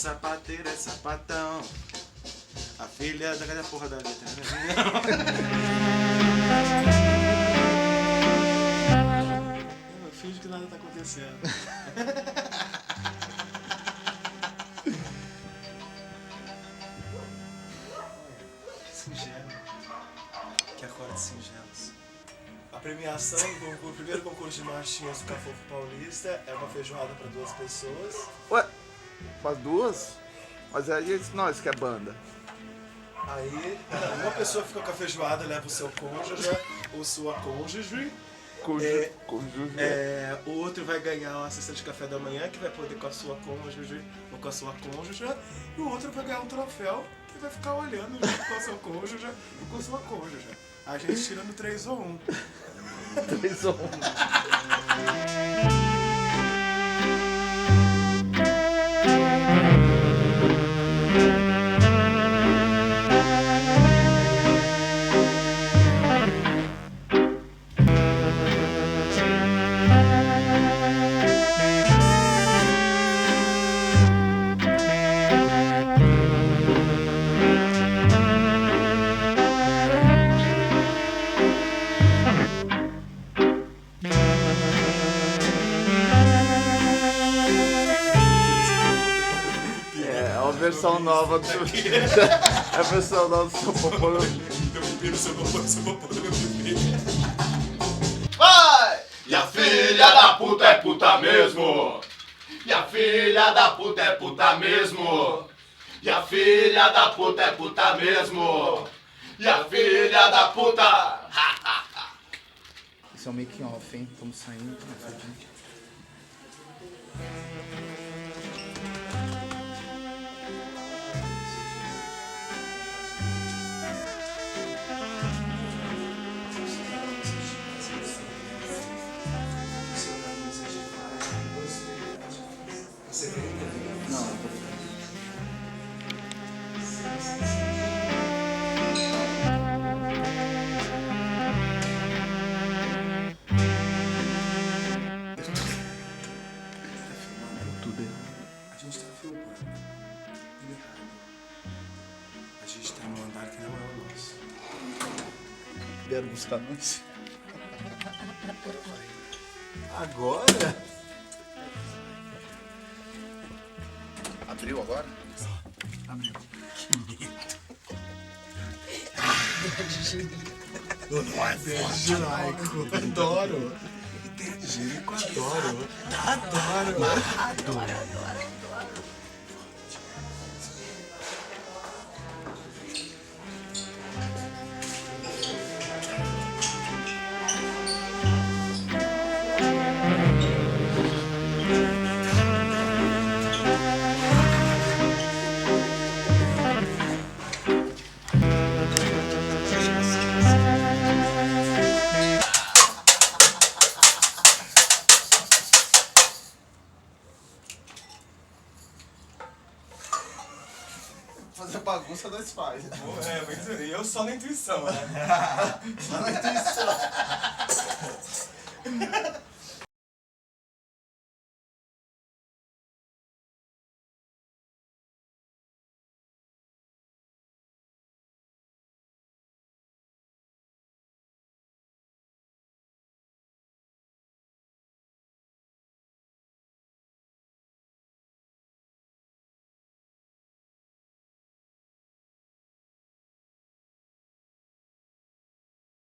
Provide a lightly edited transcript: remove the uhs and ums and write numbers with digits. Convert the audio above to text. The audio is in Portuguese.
sapateira é sapatão. A filha da... Cadê a porra da letra? Eu finjo que nada tá acontecendo. Singelo. Que acorde singelos. A premiação do primeiro concurso de marchinhas do Cafofo Paulista é uma feijoada para 2 pessoas. Ué, faz 2? Mas aí não, isso que é banda. Aí, uma pessoa fica com a feijoada, leva o seu cônjuge ou sua cônjuge. O outro vai ganhar uma cesta de café da manhã, que vai poder com a sua cônjuge ou com a sua cônjuge. E o outro vai ganhar um troféu, que vai ficar olhando junto com a sua cônjuge e com a sua cônjuge. A gente tira no 3 ou 1. 3 ou 1. Versão nova do... É a versão nova do São Paulo. Meu pepino, seu popô, meu pepino. Vai! E a filha da puta é puta mesmo. E a filha da puta é puta mesmo. E a filha da puta é puta mesmo. E a filha da puta... Esse é o making off, hein? Estamos saindo. A gente tá filmando. Errado. A gente tá num andar que não é o nosso. Vieram buscar nós. Agora? Abriu agora? Abriu. Juraico. Adoro. Jerico, adoro. Adoro. Fazer bagunça nós faz. Mas eu só na intuição, né? Só na intuição.